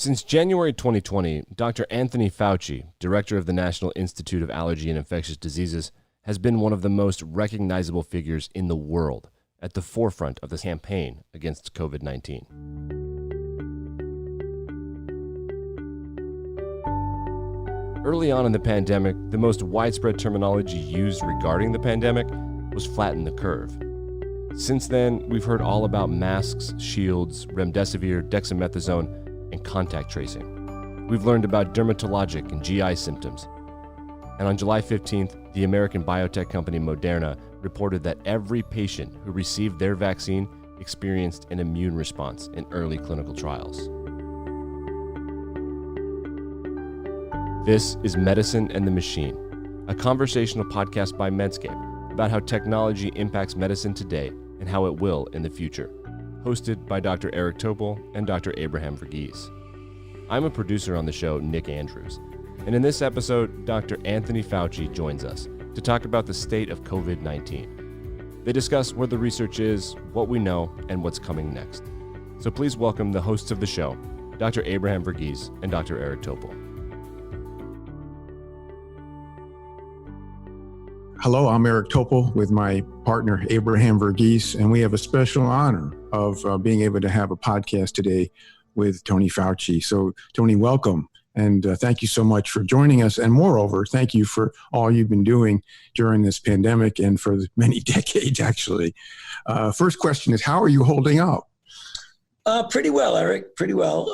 Since January 2020, Dr. Anthony Fauci, director of the National Institute of Allergy and Infectious Diseases, has been one of the most recognizable figures in the world at the forefront of this campaign against COVID-19. Early on in the pandemic, the most widespread terminology used regarding the pandemic was flatten the curve. Since then, we've heard all about masks, shields, remdesivir, dexamethasone, and contact tracing. We've learned about dermatologic and GI symptoms. And on July 15th, the American biotech company Moderna reported that every patient who received their vaccine experienced an immune response in early clinical trials. This is Medicine and the Machine, a conversational podcast by Medscape about how technology impacts medicine today and how it will in the future, hosted by Dr. Eric Topol and Dr. Abraham Verghese. I'm a producer on the show, Nick Andrews, and in this episode, Dr. Anthony Fauci joins us to talk about the state of COVID-19. They discuss where the research is, what we know, and what's coming next. So please welcome the hosts of the show, Dr. Abraham Verghese and Dr. Eric Topol. Hello, I'm Eric Topol with my partner, Abraham Verghese, and we have a special honor of being able to have a podcast today with Tony Fauci. So, Tony, welcome, and thank you so much for joining us. And moreover, thank you for all you've been doing during this pandemic and for many decades, actually. First question is, how are you holding up? Pretty well, Eric, pretty well.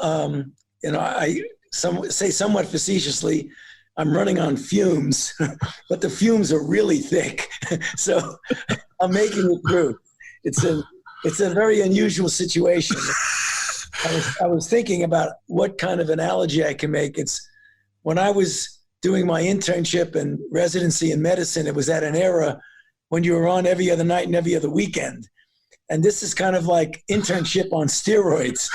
I say somewhat facetiously, I'm running on fumes, but the fumes are really thick. So I'm making it through. It's a very unusual situation. I was thinking about what kind of analogy I can make. It's when I was doing my internship and residency in medicine, it was at an era when you were on every other night and every other weekend. And this is kind of like internship on steroids.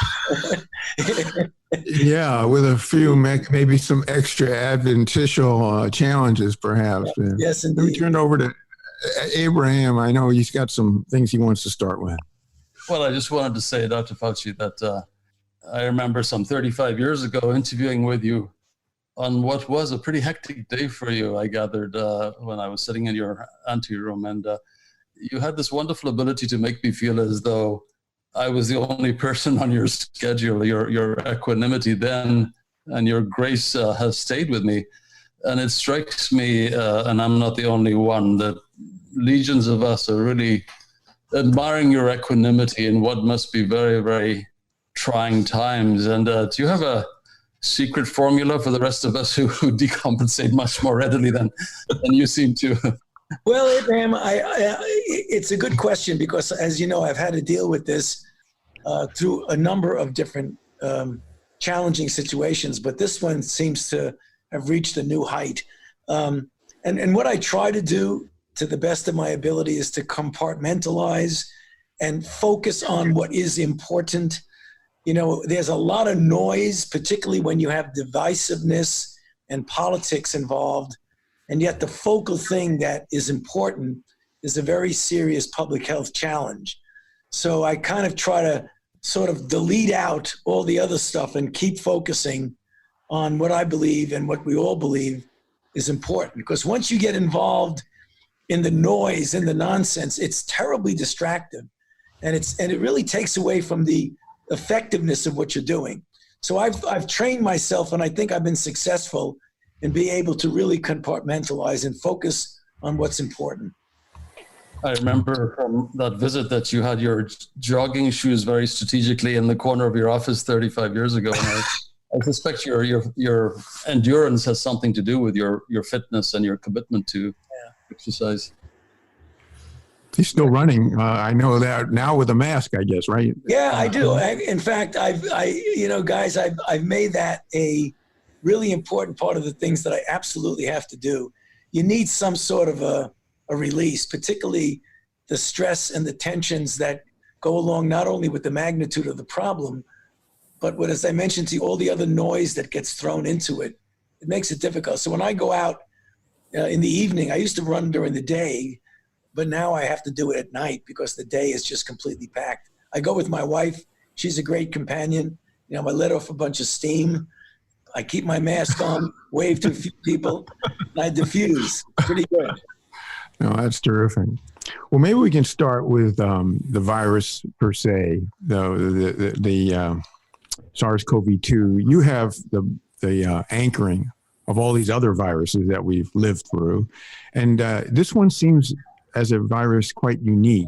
Yeah, with a few, maybe some extra adventitious challenges, perhaps. Yes, indeed. Let me turn it over to Abraham. I know he's got some things he wants to start with. Well, I just wanted to say, Dr. Fauci, that I remember some 35 years ago interviewing with you on what was a pretty hectic day for you, I gathered, when I was sitting in your anteroom. And you had this wonderful ability to make me feel as though I was the only person on your schedule. Your equanimity then and your grace has stayed with me. And it strikes me, and I'm not the only one, that legions of us are really admiring your equanimity in what must be very, very trying times. And do you have a secret formula for the rest of us who decompensate much more readily than you seem to? Well, Abraham, it's a good question because, as you know, I've had to deal with this through a number of different challenging situations, but this one seems to have reached a new height. And what I try to do, to the best of my ability, is to compartmentalize and focus on what is important. You know, there's a lot of noise, particularly when you have divisiveness and politics involved. And yet the focal thing that is important is a very serious public health challenge. So I kind of try to sort of delete out all the other stuff and keep focusing on what I believe and what we all believe is important. Because once you get involved in the noise and the nonsense, it's terribly distracting. And it really takes away from the effectiveness of what you're doing. So I've trained myself, and I think I've been successful and be able to really compartmentalize and focus on what's important. I remember from that visit that you had your jogging shoes very strategically in the corner of your office 35 years ago. And I suspect your endurance has something to do with your fitness and your commitment to exercise. He's still running. I know that now with a mask, I guess, right? Yeah, I do. In fact, I've made that a really important part of the things that I absolutely have to do. You need some sort of a release, particularly the stress and the tensions that go along not only with the magnitude of the problem, but with, as I mentioned to you, all the other noise that gets thrown into it. It makes it difficult. So when I go out in the evening, I used to run during the day, but now I have to do it at night because the day is just completely packed. I go with my wife. She's a great companion. I let off a bunch of steam. I keep my mask on, wave to a few people, and I diffuse. Pretty good. No, that's terrific. Well, maybe we can start with the virus per se, the SARS-CoV-2. You have the anchoring of all these other viruses that we've lived through, and this one seems as a virus quite unique.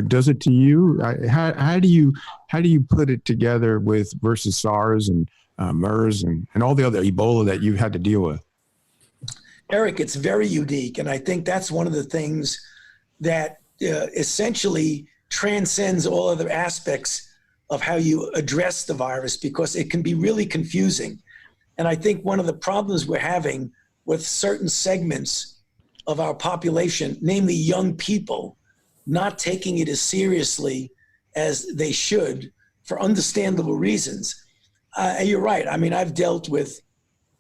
Does it to you? How do you put it together with versus SARS and MERS and all the other Ebola that you've had to deal with? Eric, it's very unique. And I think that's one of the things that essentially transcends all other aspects of how you address the virus, because it can be really confusing. And I think one of the problems we're having with certain segments of our population, namely young people, not taking it as seriously as they should for understandable reasons. You're right. I mean, I've dealt with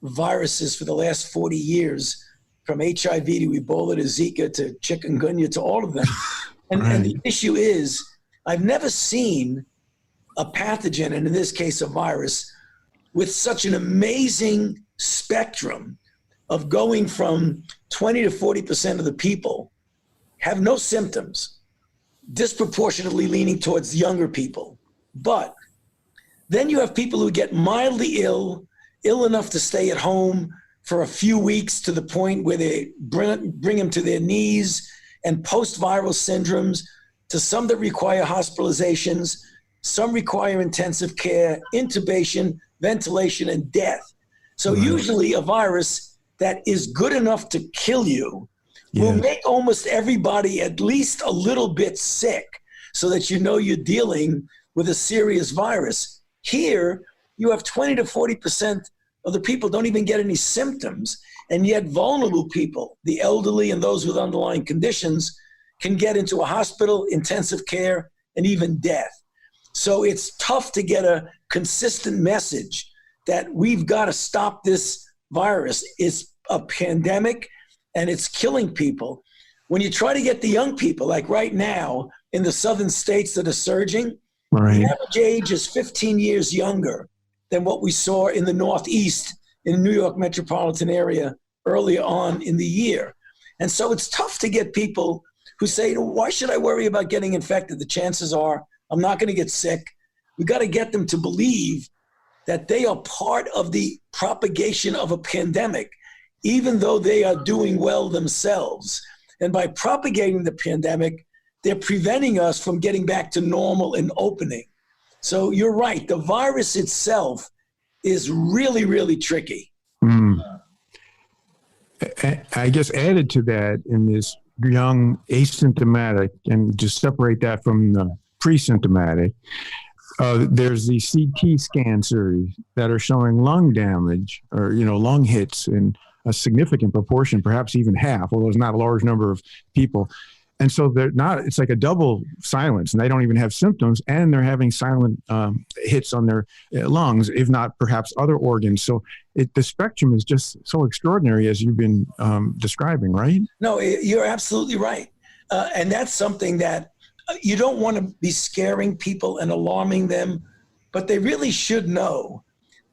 viruses for the last 40 years, from HIV to Ebola to Zika to chikungunya to all of them. And the issue is, I've never seen a pathogen, and in this case a virus, with such an amazing spectrum of going from 20 to 40% of the people have no symptoms, disproportionately leaning towards younger people. But then you have people who get mildly ill enough to stay at home for a few weeks, to the point where they bring them to their knees, and post-viral syndromes, to some that require hospitalizations, some require intensive care, intubation, ventilation, and death. So usually a virus that is good enough to kill you will make almost everybody at least a little bit sick, so that you're dealing with a serious virus. Here, you have 20 to 40% of the people don't even get any symptoms, and yet vulnerable people, the elderly and those with underlying conditions, can get into a hospital, intensive care, and even death. So it's tough to get a consistent message that we've got to stop this virus. It's a pandemic, and it's killing people. When you try to get the young people, like right now in the southern states that are surging, the average age is 15 years younger than what we saw in the Northeast, in the New York metropolitan area earlier on in the year. And so it's tough to get people who say, why should I worry about getting infected? The chances are I'm not going to get sick. We got to get them to believe that they are part of the propagation of a pandemic, even though they are doing well themselves. And by propagating the pandemic, they're preventing us from getting back to normal and opening. So you're right. The virus itself is really, really tricky. I guess added to that, in this young asymptomatic, and just separate that from the pre-symptomatic, there's the CT scan series that are showing lung damage, or lung hits in a significant proportion, perhaps even half, although it's not a large number of people. And so they're not, it's like a double silence, and they don't even have symptoms, and they're having silent hits on their lungs, if not perhaps other organs. So the spectrum is just so extraordinary, as you've been describing, right? No, you're absolutely right. And that's something that you don't want to be scaring people and alarming them, but they really should know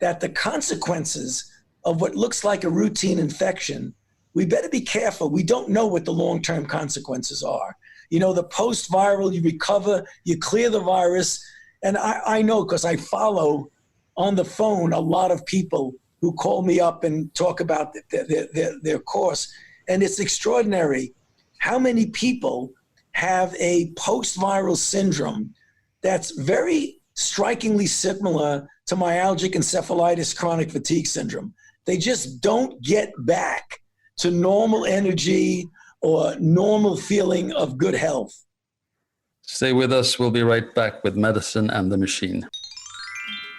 that the consequences of what looks like a routine infection, we better be careful. We don't know what the long-term consequences are. The post-viral, you recover, you clear the virus. And I know, because I follow on the phone a lot of people who call me up and talk about their course. And it's extraordinary how many people have a post-viral syndrome that's very strikingly similar to myalgic encephalitis chronic fatigue syndrome. They just don't get back to normal energy or normal feeling of good health. Stay with us. We'll be right back with Medicine and the Machine.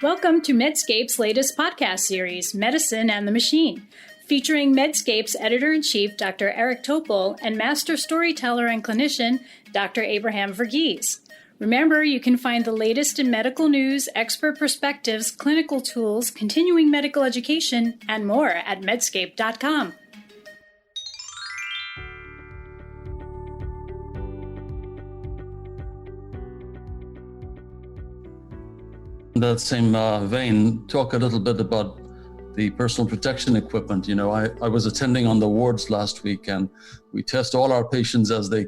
Welcome to Medscape's latest podcast series, Medicine and the Machine, featuring Medscape's editor-in-chief, Dr. Eric Topol, and master storyteller and clinician, Dr. Abraham Verghese. Remember, you can find the latest in medical news, expert perspectives, clinical tools, continuing medical education, and more at medscape.com. In that same vein, talk a little bit about the personal protection equipment. You know, I was attending on the wards last week, and we test all our patients as they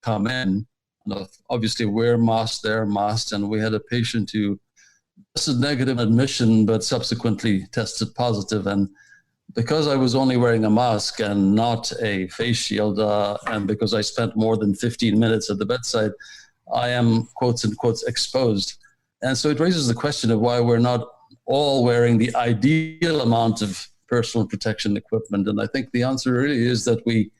come in. And obviously, wear masks, they're masked, and we had a patient who tested negative admission, but subsequently tested positive. And because I was only wearing a mask and not a face shield, and because I spent more than 15 minutes at the bedside, I am, quotes and quotes, exposed. And so it raises the question of why we're not all wearing the ideal amount of personal protection equipment. And I think the answer really is that we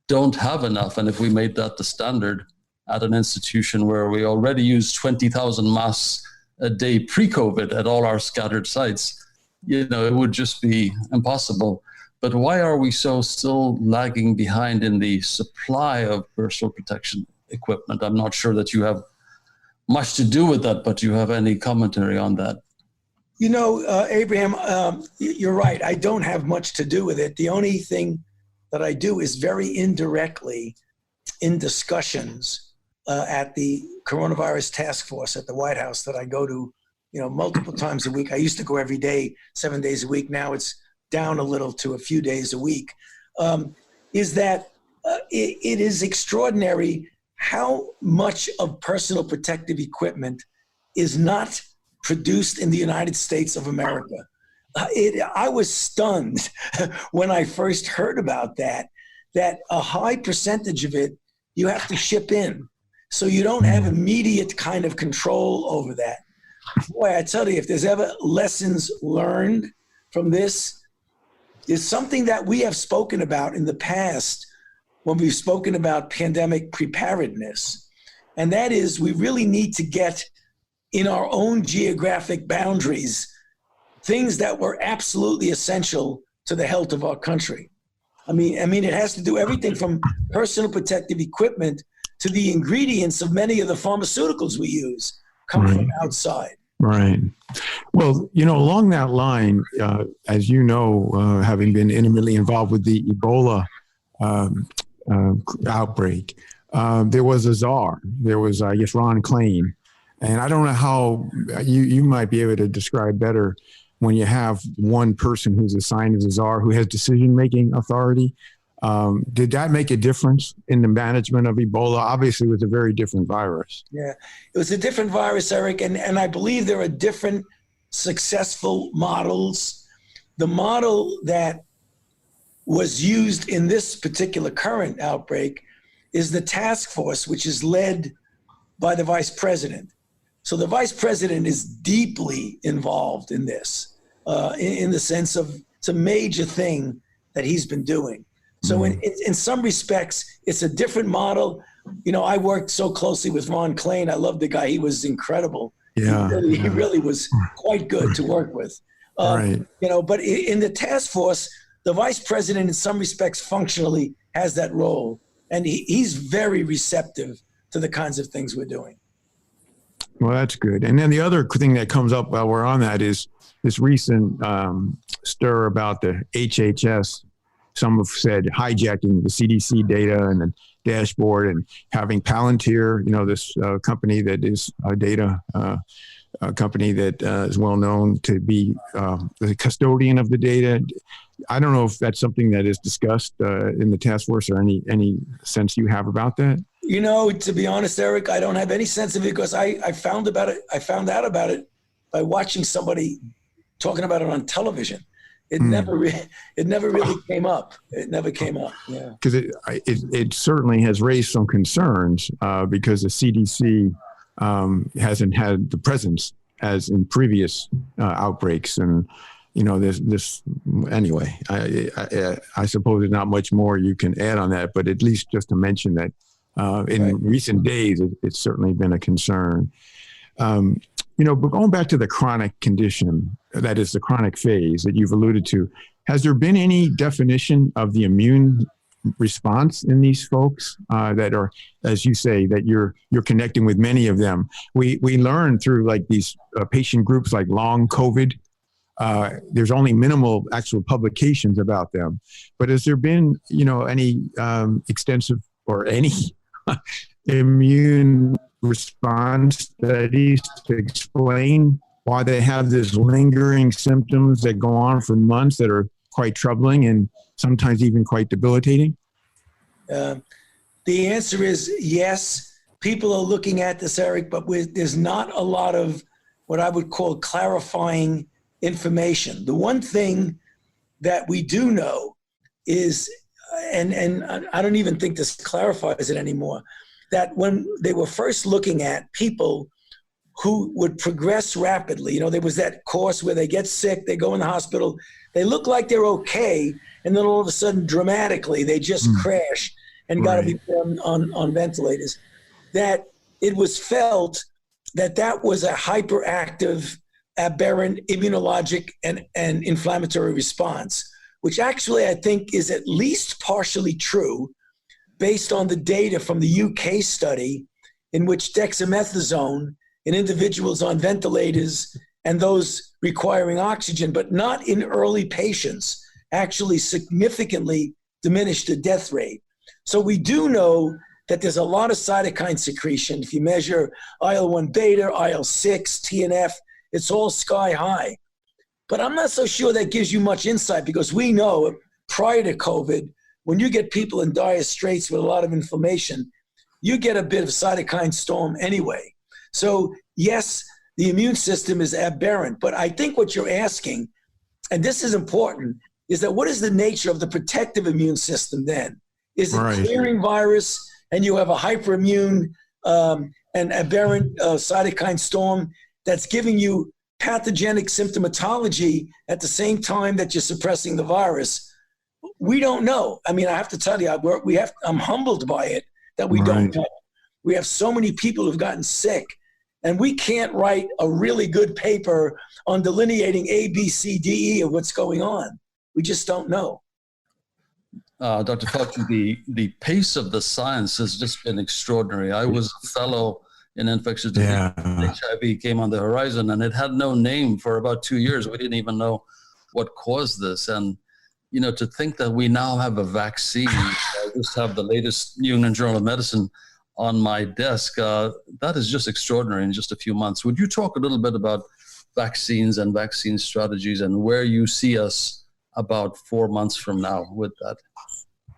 don't have enough. And if we made that the standard at an institution where we already use 20,000 masks a day pre-COVID at all our scattered sites, you know, it would just be impossible. But why are we still lagging behind in the supply of personal protection equipment? I'm not sure that you have much to do with that, but do you have any commentary on that? You know, Abraham, you're right. I don't have much to do with it. The only thing that I do is very indirectly in discussions at the coronavirus task force at the White House that I go to, you know, multiple times a week. I used to go every day, 7 days a week. Now it's down a little to a few days a week. Is that it is extraordinary how much of personal protective equipment is not produced in the United States of America. I was stunned when I first heard about that a high percentage of it you have to ship in. So you don't have immediate kind of control over that. Boy, I tell you, if there's ever lessons learned from this, is something that we have spoken about in the past when we've spoken about pandemic preparedness. And that is, we really need to get in our own geographic boundaries things that were absolutely essential to the health of our country. I mean, it has to do everything from personal protective equipment to the ingredients of many of the pharmaceuticals we use come from outside. Right. Well, you know, along that line, as you know, having been intimately involved with the Ebola outbreak, there was a czar. There was, I guess, Ron Klain. And I don't know how you might be able to describe better when you have one person who's assigned as a czar who has decision-making authority. Did that make a difference in the management of Ebola? Obviously, it was a very different virus. Yeah, it was a different virus, Eric, and I believe there are different successful models. The model that was used in this particular current outbreak is the task force, which is led by the vice president. So the vice president is deeply involved in this, in the sense of it's a major thing that he's been doing. So in some respects, it's a different model. You know, I worked so closely with Ron Klain. I love the guy. He was incredible. Yeah, he really was quite good to work with. Right. You know, but in the task force, the vice president, in some respects, functionally has that role. And he's very receptive to the kinds of things we're doing. Well, that's good. And then the other thing that comes up while we're on that is this recent stir about the HHS. Some have said hijacking the CDC data and the dashboard and having Palantir, you know, this company that is a data company that is well known to be the custodian of the data. I don't know if that's something that is discussed in the task force or any sense you have about that. You know, to be honest, Eric, I don't have any sense of it because I found out about it by watching somebody talking about it on television. It never really came up. It never came up. Yeah, because it certainly has raised some concerns because the CDC hasn't had the presence as in previous outbreaks, and you know this anyway. I suppose there's not much more you can add on that, but at least just to mention that in recent days it's certainly been a concern. You know, but going back to the chronic condition, that is the chronic phase that you've alluded to, has there been any definition of the immune response in these folks that are, as you say, that you're connecting with many of them? We learn through like these patient groups like long COVID. There's only minimal actual publications about them, but has there been, you know, any extensive or any immune response studies to explain why they have this lingering symptoms that go on for months that are quite troubling and sometimes even quite debilitating? The answer is yes. People are looking at this, Eric, but there's not a lot of what I would call clarifying information. The one thing that we do know is, and I don't even think this clarifies it anymore, that when they were first looking at people who would progress rapidly, there was that course where they get sick, they go in the hospital, they look like they're okay, and then all of a sudden, dramatically, they just crash and got to be put on ventilators. That it was felt that was a hyperactive, aberrant immunologic and inflammatory response, which actually I think is at least partially true based on the data from the UK study in which dexamethasone in individuals on ventilators and those requiring oxygen, but not in early patients, actually significantly diminished the death rate. So we do know that there's a lot of cytokine secretion. If you measure IL-1 beta, IL-6, TNF, it's all sky high. But I'm not so sure that gives you much insight, because we know prior to COVID, when you get people in dire straits with a lot of inflammation, you get a bit of cytokine storm anyway. So yes, the immune system is aberrant, but I think what you're asking, and this is important, is that what is the nature of the protective immune system then? Is it clearing virus and you have a hyperimmune and aberrant cytokine storm that's giving you pathogenic symptomatology at the same time that you're suppressing the virus? We don't know. I mean, I have to tell you, I'm humbled by it that we don't know. We have so many people who've gotten sick, and we can't write a really good paper on delineating A, B, C, D, E of what's going on. We just don't know. Dr. Fauci, the pace of the science has just been extraordinary. I was a fellow in infectious disease. HIV came on the horizon, and it had no name for about 2 years. We didn't even know what caused this. And, to think that we now have a vaccine, I just have the latest New England Journal of Medicine on my desk. That is just extraordinary in just a few months. Would you talk a little bit about vaccines and vaccine strategies and where you see us about 4 months from now with that?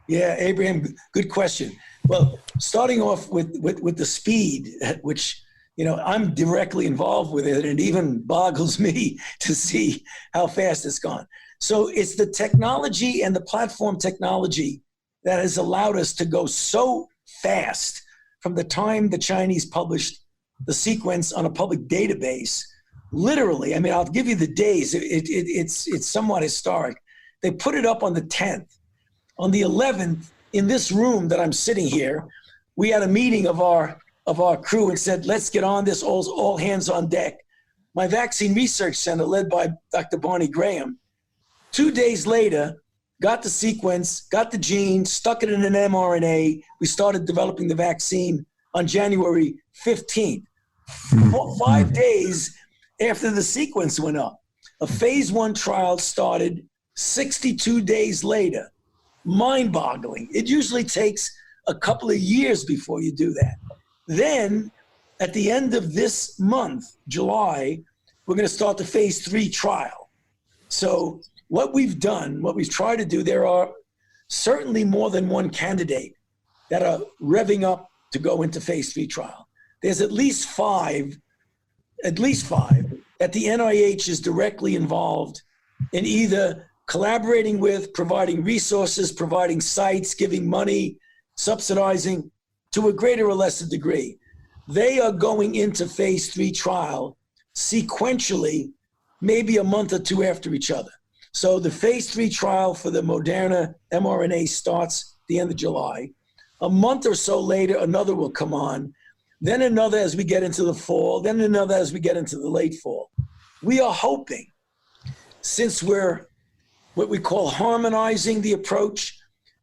Yeah, Abraham, good question. Well, starting off with the speed at which, I'm directly involved with it, and it even boggles me to see how fast it's gone. So it's the technology and the platform technology that has allowed us to go so fast from the time the Chinese published the sequence on a public database. Literally, I mean, I'll give you the days. It's somewhat historic. They put it up on the 10th. On the 11th, in this room that I'm sitting here, we had a meeting of our crew and said, let's get on this, all hands on deck. My vaccine research center, led by Dr. Barney Graham, 2 days later, got the sequence, got the gene, stuck it in an mRNA. We started developing the vaccine on January 15th. 5 days after the sequence went up. A phase 1 trial started 62 days later. Mind-boggling. It usually takes a couple of years before you do that. Then, at the end of this month, July, we're going to start the phase 3 trial. So what we've done, what we've tried to do, there are certainly more than one candidate that are revving up to go into phase 3 trial. There's at least five that the NIH is directly involved in either collaborating with, providing resources, providing sites, giving money, subsidizing to a greater or lesser degree. They are going into phase 3 trial sequentially, maybe a month or two after each other. So the phase 3 trial for the Moderna mRNA starts the end of July. A month or so later, another will come on, then another as we get into the fall, then another as we get into the late fall. We are hoping, since we're what we call harmonizing the approach,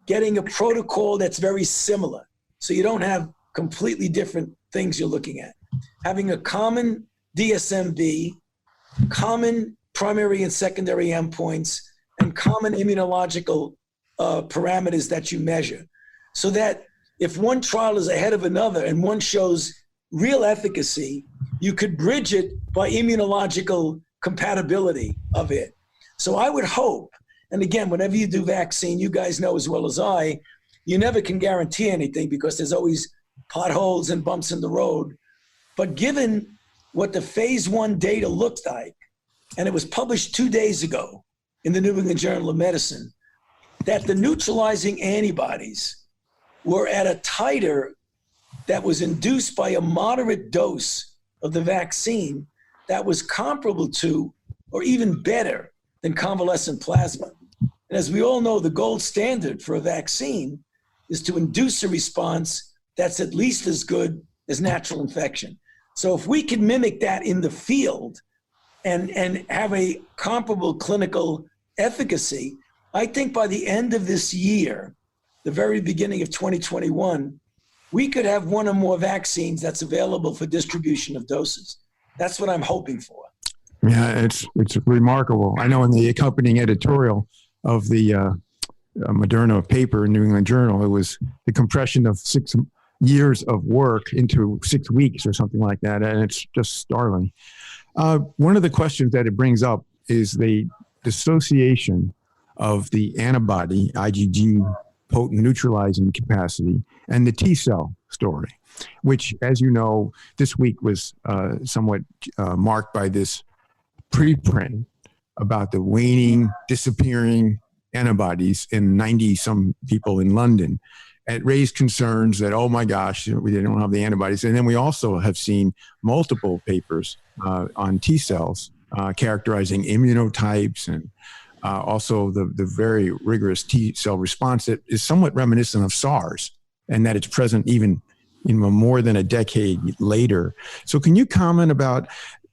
getting a protocol that's very similar, so you don't have completely different things you're looking at. Having a common DSMB, common primary and secondary endpoints, and common immunological parameters that you measure, so that if one trial is ahead of another and one shows real efficacy, you could bridge it by immunological compatibility of it. So I would hope, and again, whenever you do vaccine, you guys know as well as I, you never can guarantee anything because there's always potholes and bumps in the road. But given what the phase 1 data looked like, and it was published 2 days ago in the New England Journal of Medicine, that the neutralizing antibodies were at a titer that was induced by a moderate dose of the vaccine that was comparable to, or even better than convalescent plasma. And as we all know, the gold standard for a vaccine is to induce a response that's at least as good as natural infection. So if we can mimic that in the field and have a comparable clinical efficacy, I think by the end of this year, the very beginning of 2021, we could have one or more vaccines that's available for distribution of doses. That's what I'm hoping for. Yeah, it's remarkable. I know in the accompanying editorial of the Moderna paper in New England Journal, it was the compression of 6 years of work into 6 weeks or something like that, and it's just startling. One of the questions that it brings up is the dissociation of the antibody, IgG, potent neutralizing capacity, and the T cell story, which, as you know, this week was somewhat marked by this preprint about the waning, disappearing antibodies in 90-some people in London. It raised concerns that, oh my gosh, we don't have the antibodies. And then we also have seen multiple papers on T cells characterizing immunotypes and also the very rigorous T cell response that is somewhat reminiscent of SARS, and that it's present even more than a decade later. So can you comment about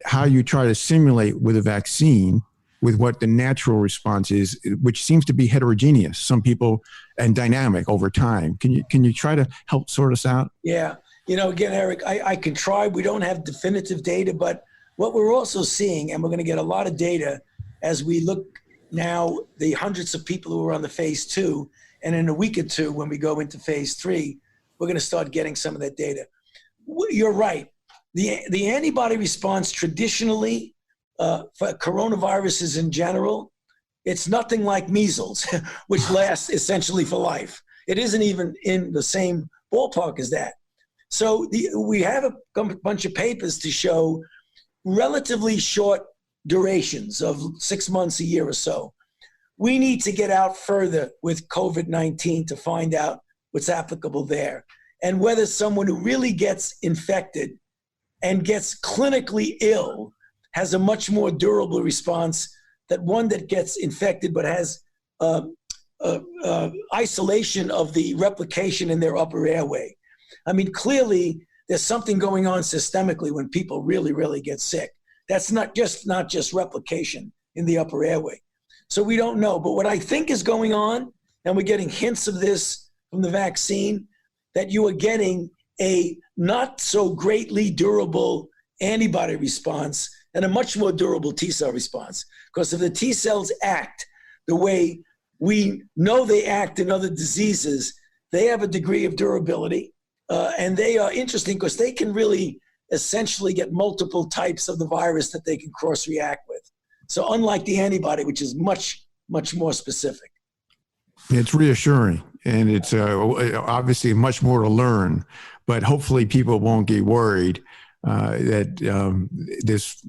how you try to simulate with a vaccine with what the natural response is, which seems to be heterogeneous, some people, and dynamic over time? Can you try to help sort us out? Yeah. Again, Eric, I can try. We don't have definitive data, but what we're also seeing, and we're going to get a lot of data as we look now, the hundreds of people who are on the phase 2, and in a week or two, when we go into phase 3, we're going to start getting some of that data. You're right. The antibody response traditionally for coronaviruses in general, it's nothing like measles, which lasts essentially for life. It isn't even in the same ballpark as that. So we have a bunch of papers to show relatively short durations of 6 months, a year or so. We need to get out further with COVID-19 to find out what's applicable there, and whether someone who really gets infected and gets clinically ill has a much more durable response than one that gets infected but has isolation of the replication in their upper airway. I mean, clearly there's something going on systemically when people really, really get sick. That's not just replication in the upper airway. So we don't know. But what I think is going on, and we're getting hints of this from the vaccine, that you are getting a not so greatly durable antibody response and a much more durable T cell response. Because if the T cells act the way we know they act in other diseases, they have a degree of durability. And they are interesting because they can really essentially get multiple types of the virus that they can cross-react with. So unlike the antibody, which is much, much more specific. It's reassuring, and it's obviously much more to learn, but hopefully people won't get worried that this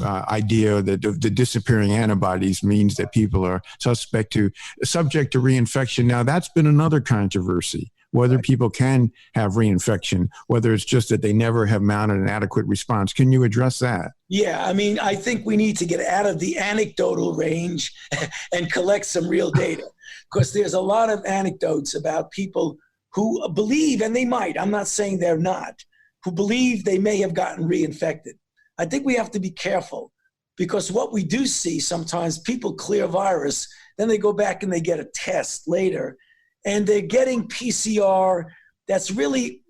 idea that the disappearing antibodies means that people are subject to reinfection. Now, that's been another controversy, whether people can have reinfection, whether it's just that they never have mounted an adequate response. Can you address that? Yeah, I mean, I think we need to get out of the anecdotal range and collect some real data, because there's a lot of anecdotes about people who believe, and they might, I'm not saying they're not, who believe they may have gotten reinfected. I think we have to be careful, because what we do see sometimes, people clear virus, then they go back and they get a test later, and they're getting PCR that's really,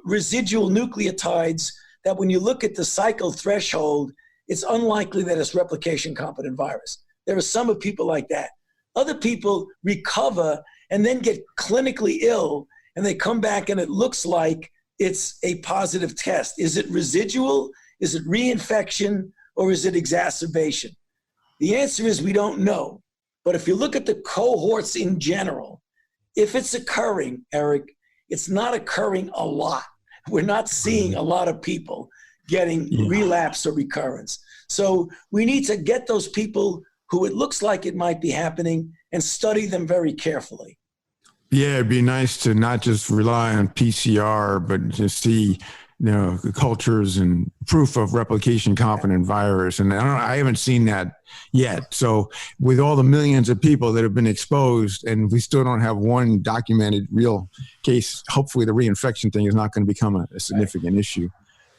residual nucleotides that when you look at the cycle threshold, it's unlikely that it's replication competent virus. There are some of people like that. Other people recover and then get clinically ill, and they come back and it looks like it's a positive test? Is it residual? Is it reinfection? Or is it exacerbation? The answer is we don't know. But if you look at the cohorts in general, if it's occurring, Eric, it's not occurring a lot. We're not seeing a lot of people getting relapse or recurrence. So we need to get those people who it looks like it might be happening and study them very carefully. Yeah, it'd be nice to not just rely on PCR, but to see, the cultures and proof of replication competent virus. And I haven't seen that yet. So with all the millions of people that have been exposed and we still don't have one documented real case, hopefully the reinfection thing is not going to become a significant issue.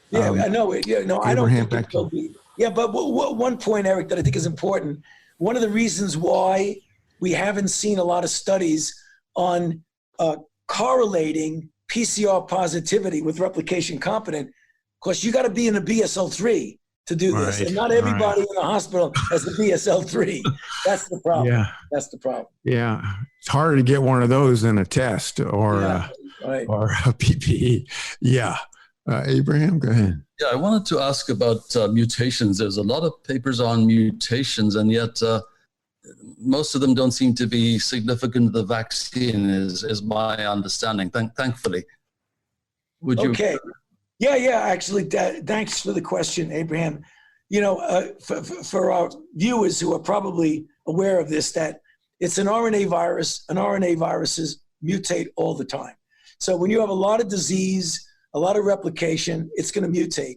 Yeah, I know. I don't think it will be. Yeah, but one point, Eric, that I think is important. One of the reasons why we haven't seen a lot of studies on correlating PCR positivity with replication competent, because you got to be in a BSL-3 to do this, and not everybody in the hospital has the BSL-3. That's the problem. Yeah, that's the problem. Yeah, it's harder to get one of those than a test or a PPE. Yeah. Abraham, go ahead. Yeah, I wanted to ask about mutations. There's a lot of papers on mutations, and yet most of them don't seem to be significant to the vaccine, is my understanding, thankfully. Would you? Okay. Yeah, actually, thanks for the question, Abraham. For our viewers who are probably aware of this, that it's an RNA virus, and RNA viruses mutate all the time. So when you have a lot of disease, a lot of replication, it's going to mutate.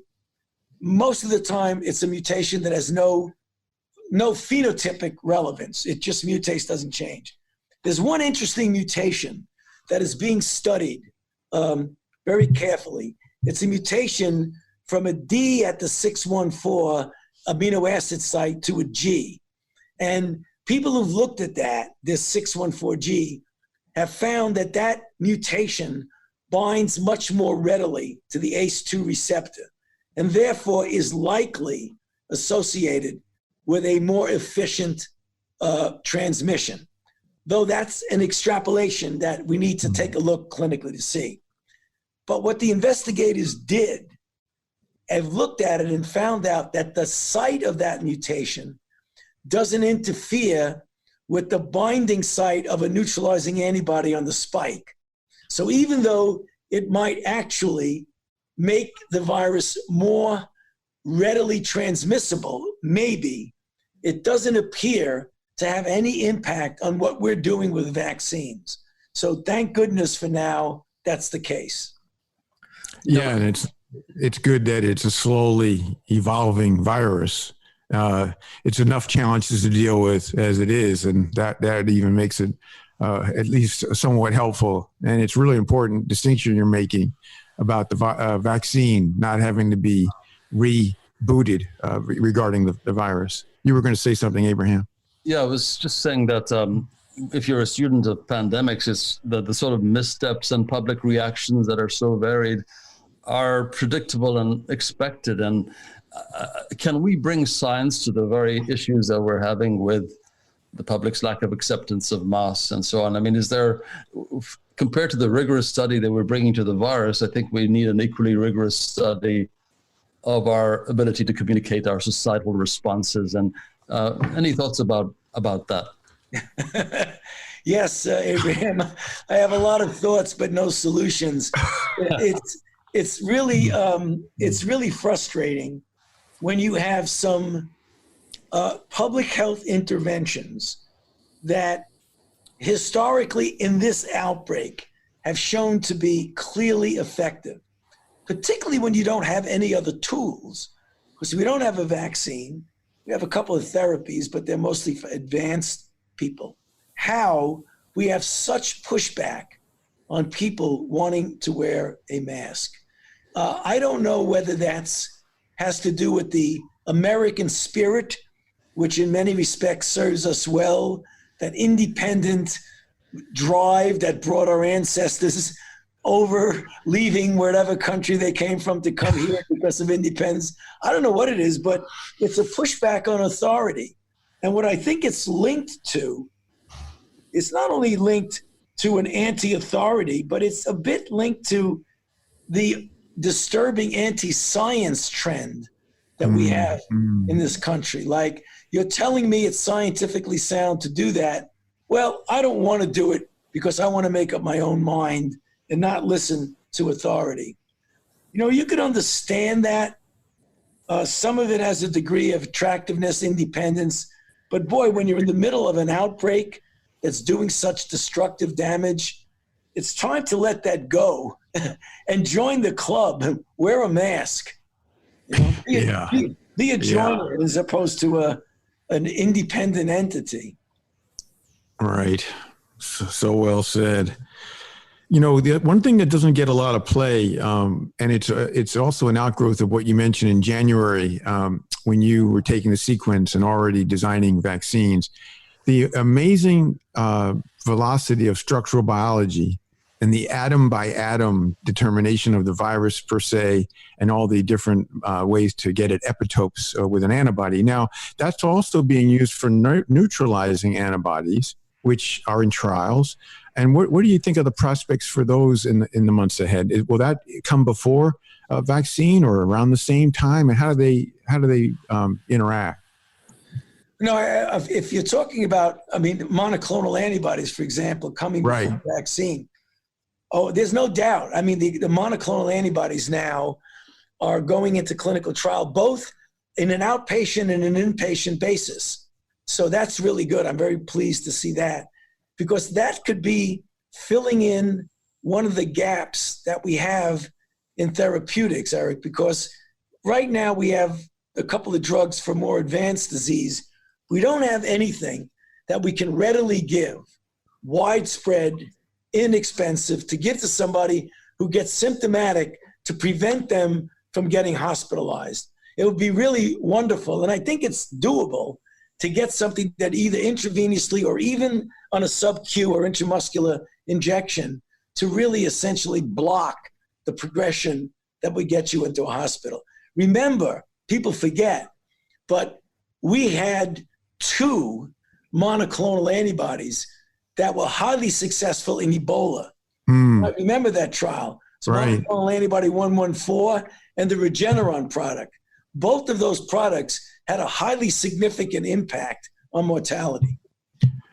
Most of the time, it's a mutation that has no phenotypic relevance. It just mutates, doesn't change. There's one interesting mutation that is being studied very carefully. It's a mutation from a D at the 614 amino acid site to a G. And people who've looked at this 614G, have found that mutation binds much more readily to the ACE2 receptor, and therefore is likely associated with a more efficient transmission. Though that's an extrapolation that we need to take a look clinically to see. But what the investigators did, have looked at it and found out that the site of that mutation doesn't interfere with the binding site of a neutralizing antibody on the spike. So even though it might actually make the virus more readily transmissible, maybe, it doesn't appear to have any impact on what we're doing with vaccines. So thank goodness for now, that's the case. Yeah, and it's good that it's a slowly evolving virus. It's enough challenges to deal with as it is, and that even makes it at least somewhat helpful. And it's really important distinction you're making about the vaccine not having to be rebooted regarding the virus. You were going to say something, Abraham. Yeah, I was just saying that if you're a student of pandemics, it's the sort of missteps and public reactions that are so varied are predictable and expected. And can we bring science to the very issues that we're having with the public's lack of acceptance of masks and so on? I mean, is there, compared to the rigorous study that we're bringing to the virus, I think we need an equally rigorous study of our ability to communicate our societal responses. And any thoughts about that? Yes, Abraham, I have a lot of thoughts, but no solutions. It's really frustrating when you have some public health interventions that historically in this outbreak have shown to be clearly effective, particularly when you don't have any other tools. Because we don't have a vaccine, we have a couple of therapies, but they're mostly for advanced people. How we have such pushback on people wanting to wear a mask. I don't know whether has to do with the American spirit, which in many respects serves us well, that independent drive that brought our ancestors over, leaving whatever country they came from to come here because of independence. I don't know what it is, but it's a pushback on authority. And what I think it's linked to, it's not only linked to an anti-authority, but it's a bit linked to the disturbing anti-science trend that we have in this country. Like, you're telling me it's scientifically sound to do that. Well, I don't want to do it because I want to make up my own mind and not listen to authority. You know, you could understand that. Some of it has a degree of attractiveness, independence. But boy, when you're in the middle of an outbreak that's doing such destructive damage, it's time to let that go and join the club. Wear a mask. You know, be a joiner as opposed to an independent entity. Right. So well said. You know, the one thing that doesn't get a lot of play, and it's also an outgrowth of what you mentioned in January when you were taking the sequence and already designing vaccines, the amazing velocity of structural biology and the atom by atom determination of the virus per se, and all the different ways to get at epitopes with an antibody. Now, that's also being used for neutralizing antibodies, which are in trials. And what do you think of the prospects for those in the months ahead? Will that come before a vaccine or around the same time? And how do they interact? No, if you're talking about, monoclonal antibodies, for example, coming before a vaccine. Oh, there's no doubt. I mean, the monoclonal antibodies now are going into clinical trial, both in an outpatient and an inpatient basis. So that's really good. I'm very pleased to see that, because that could be filling in one of the gaps that we have in therapeutics, Eric, because right now we have a couple of drugs for more advanced disease. We don't have anything that we can readily give, widespread, inexpensive, to give to somebody who gets symptomatic to prevent them from getting hospitalized. It would be really wonderful, and I think it's doable, to get something that either intravenously or even on a sub-Q or intramuscular injection to really essentially block the progression that would get you into a hospital. Remember, people forget, but we had 2 monoclonal antibodies that were highly successful in Ebola. I remember that trial. So monoclonal antibody 114 and the Regeneron product. Both of those products had a highly significant impact on mortality.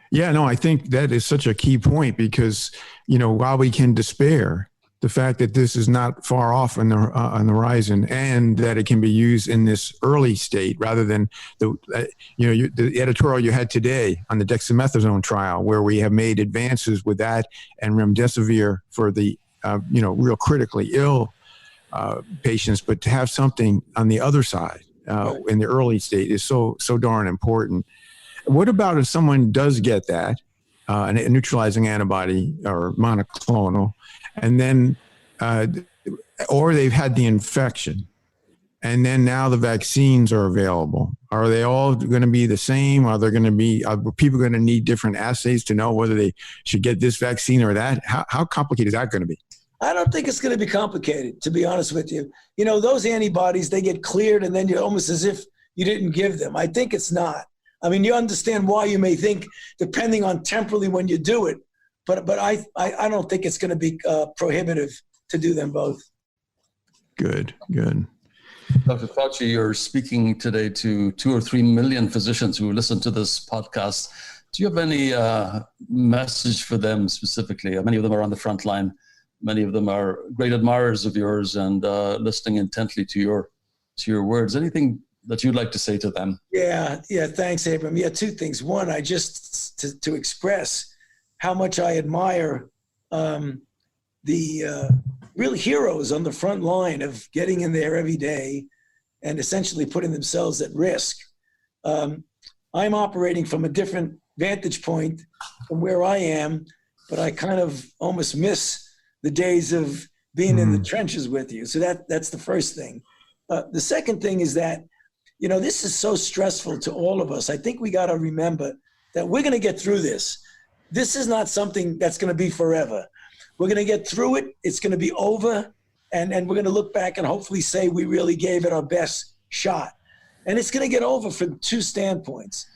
Yeah, no, I think that is such a key point, because, you know, while we can despair, the fact that this is not far off on the horizon, and that it can be used in this early state rather than the editorial you had today on the dexamethasone trial, where we have made advances with that and remdesivir for the real critically ill patients, but to have something on the other side in the early state is so darn important. What about if someone does get that, a neutralizing antibody or monoclonal, and then, or they've had the infection, and then now the vaccines are available? Are they all going to be the same? Are people going to need different assays to know whether they should get this vaccine or that? How complicated is that going to be? I don't think it's going to be complicated, to be honest with you. You know, those antibodies, they get cleared and then you're almost as if you didn't give them. I think it's not. I mean, you understand why you may think, depending on temporally when you do it, but I don't think it's going to be prohibitive to do them both. Good. Dr. Fauci, you're speaking today to 2 or 3 million physicians who listen to this podcast. Do you have any message for them specifically? Many of them are on the front line. Many of them are great admirers of yours and listening intently to your words. Anything that you'd like to say to them? Yeah. Thanks, Abram. 2 things. One, I just to express how much I admire the real heroes on the front line of getting in there every day and essentially putting themselves at risk. I'm operating from a different vantage point from where I am, but I kind of almost miss the days of being in the trenches with you. So that's the first thing. The second thing is that, you know, this is so stressful to all of us. I think we got to remember that we're going to get through this. This is not something that's going to be forever. We're going to get through it. It's going to be over. And we're going to look back and hopefully say we really gave it our best shot. And it's going to get over from 2 standpoints.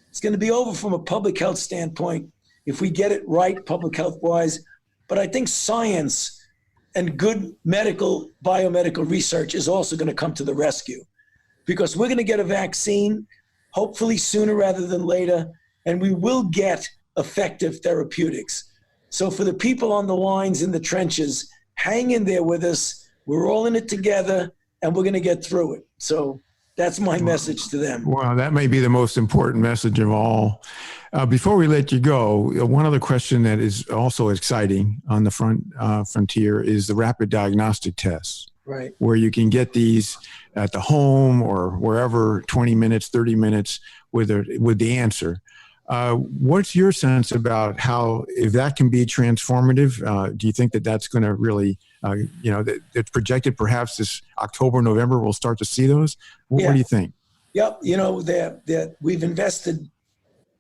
It's going to be over from a public health standpoint if we get it right, public health wise. But I think science and good biomedical research is also going to come to the rescue, because we're going to get a vaccine, hopefully sooner rather than later, and we will get effective therapeutics. So for the people on the lines in the trenches, hang in there with us. We're all in it together, and we're going to get through it. So that's my message to them. Wow, that may be the most important message of all. Before we let you go, one other question that is also exciting on the frontier is the rapid diagnostic tests. Right. Where you can get these at the home or wherever, 20 minutes, 30 minutes with the answer. What's your sense about how, if that can be transformative, do you think that that's going to really, it's projected perhaps this October, November, we'll start to see those? What do you think? Yep. We've invested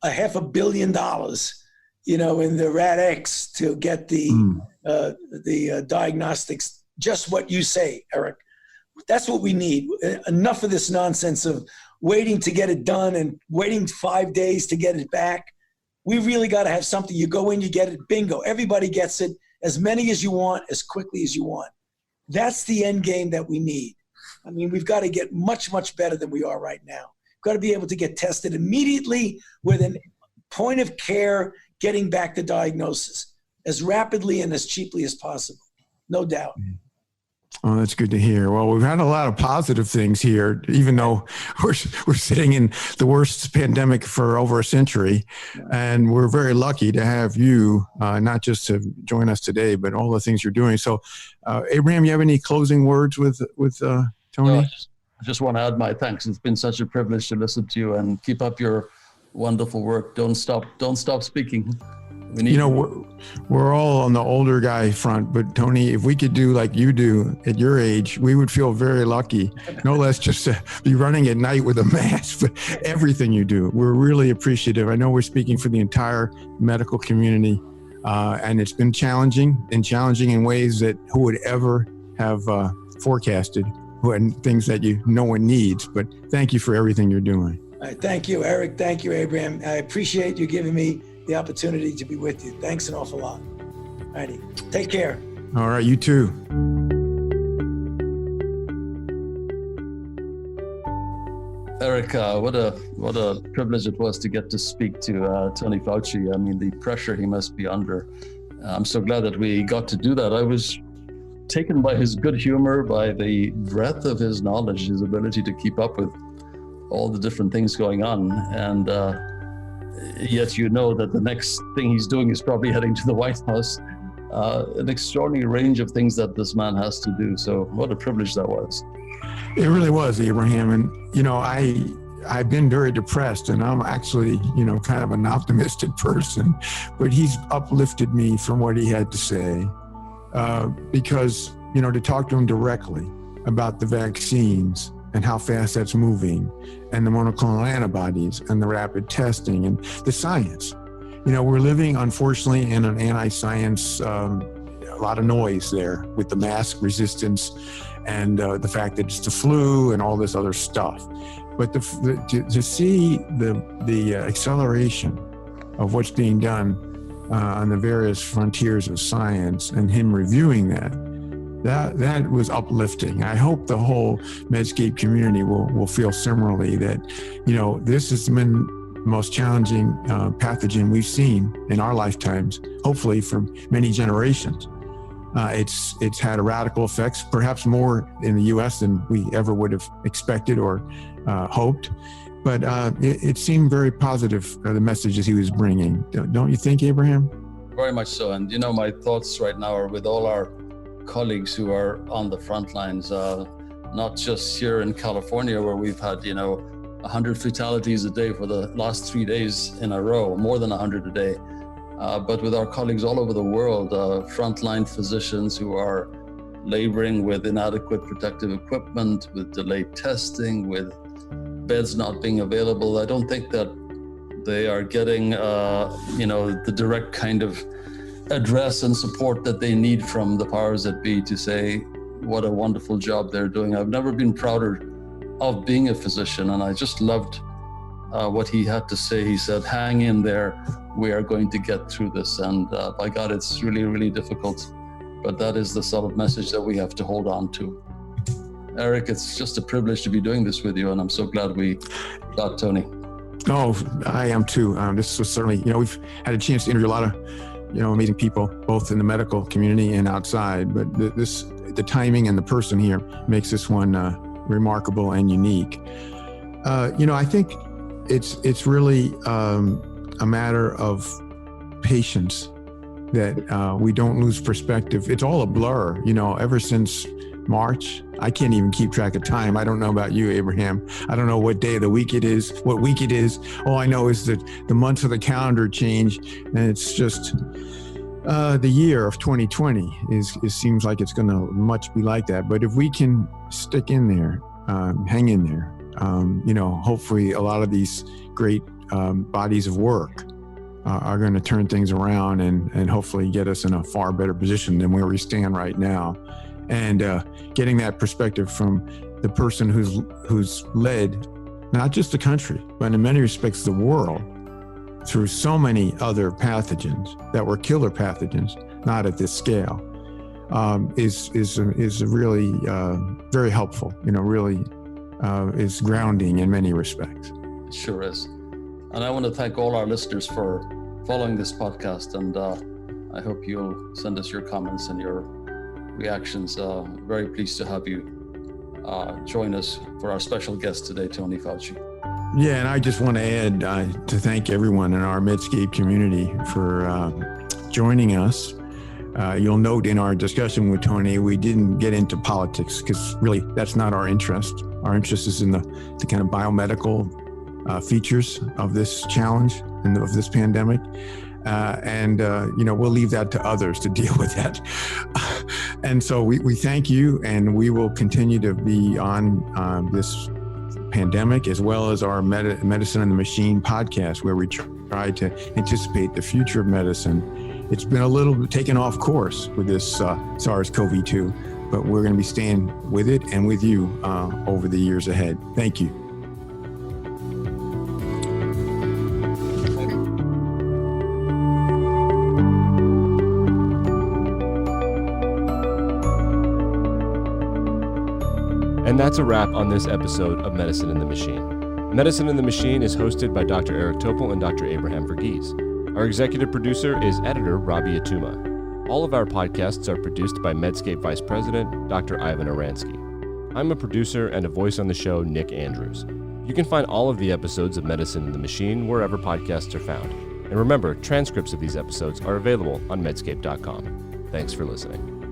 $500 million, in the RADx to get the diagnostics, just what you say, Eric. That's what we need. Enough of this nonsense of waiting to get it done and waiting 5 days to get it back. We really got to have something. You go in, you get it, bingo. Everybody gets it, as many as you want, as quickly as you want. That's the end game that we need. I mean, we've got to get much, much better than we are right now. We've got to be able to get tested immediately with a point of care, getting back the diagnosis as rapidly and as cheaply as possible. No doubt. Oh, that's good to hear. Well, we've had a lot of positive things here, even though we're sitting in the worst pandemic for over a century. And we're very lucky to have you, not just to join us today, but all the things you're doing. So, Abraham, you have any closing words with Tony? No, I just want to add my thanks. It's been such a privilege to listen to you, and keep up your wonderful work. Don't stop speaking. We're all on the older guy front, but Tony, if we could do like you do at your age, we would feel very lucky, no less just to be running at night with a mask, but everything you do. We're really appreciative. I know we're speaking for the entire medical community, and it's been challenging in ways that who would ever have forecasted, and things that no one needs. But thank you for everything you're doing. All right, thank you, Eric. Thank you, Abraham. I appreciate you giving me the opportunity to be with you. Thanks an awful lot. All righty. Take care. All right, you too. Eric, what a privilege it was to get to speak to Tony Fauci. I mean, the pressure he must be under. I'm so glad that we got to do that. I was taken by his good humor, by the breadth of his knowledge, his ability to keep up with all the different things going on. And yet that the next thing he's doing is probably heading to the White House. An extraordinary range of things that this man has to do. So what a privilege that was. It really was, Abraham. And, I've been very depressed, and I'm actually, kind of an optimistic person, but he's uplifted me from what he had to say. Because, to talk to him directly about the vaccines and how fast that's moving, and the monoclonal antibodies and the rapid testing and the science. We're living, unfortunately, in an anti-science, a lot of noise there with the mask resistance and the fact that it's the flu and all this other stuff. But to see the acceleration of what's being done on the various frontiers of science, and him reviewing that was uplifting. I hope the whole Medscape community will feel similarly that, this has been the most challenging pathogen we've seen in our lifetimes, hopefully for many generations. It's had radical effects, perhaps more in the U.S. than we ever would have expected or hoped. But it seemed very positive, the messages he was bringing. Don't you think, Abraham? Very much so. And, my thoughts right now are with all our colleagues who are on the front lines, not just here in California, where we've had, 100 fatalities a day for the last 3 days in a row, more than 100 a day, but with our colleagues all over the world, frontline physicians who are laboring with inadequate protective equipment, with delayed testing, with beds not being available. I don't think that they are getting, the direct kind of address and support that they need from the powers that be to say what a wonderful job they're doing. I've never been prouder of being a physician, and I just loved what he had to say. He said, hang in there, we are going to get through this. And by God, it's really, really difficult. but that is the sort of message that we have to hold on to. Eric, it's just a privilege to be doing this with you, and I'm so glad we got Tony. Oh, I am too. This was certainly, we've had a chance to interview a lot of, amazing people, both in the medical community and outside, but the timing and the person here makes this one remarkable and unique. I think it's really a matter of patience that we don't lose perspective. It's all a blur, ever since March. I can't even keep track of time. I don't know about you, Abraham. I don't know what day of the week it is, what week it is. All I know is that the months of the calendar change, and it's just the year of 2020 it seems like it's going to much be like that. But if we can stick in there, hang in there, hopefully a lot of these great bodies of work are going to turn things around and hopefully get us in a far better position than where we stand right now. And getting that perspective from the person who's led not just the country, but in many respects the world through so many other pathogens that were killer pathogens, not at this scale, is really very helpful. Really is grounding in many respects. It sure is. And I want to thank all our listeners for following this podcast, and I hope you'll send us your comments and your reactions. Very pleased to have you join us for our special guest today, Tony Fauci. Yeah, and I just want to add to thank everyone in our Medscape community for joining us. You'll note in our discussion with Tony, we didn't get into politics because really that's not our interest. Our interest is in the kind of biomedical features of this challenge and of this pandemic. We'll leave that to others to deal with that. And so we thank you, and we will continue to be on this pandemic as well as our Medicine and the Machine podcast, where we try to anticipate the future of medicine. It's been a little taken off course with this SARS-CoV-2, but we're going to be staying with it and with you over the years ahead. Thank you. And that's a wrap on this episode of Medicine and the Machine. Medicine and the Machine is hosted by Dr. Eric Topol and Dr. Abraham Verghese. Our executive producer is editor Robbie Atuma. All of our podcasts are produced by Medscape Vice President Dr. Ivan Oransky. I'm a producer and a voice on the show, Nick Andrews. You can find all of the episodes of Medicine and the Machine wherever podcasts are found. And remember, transcripts of these episodes are available on medscape.com. Thanks for listening.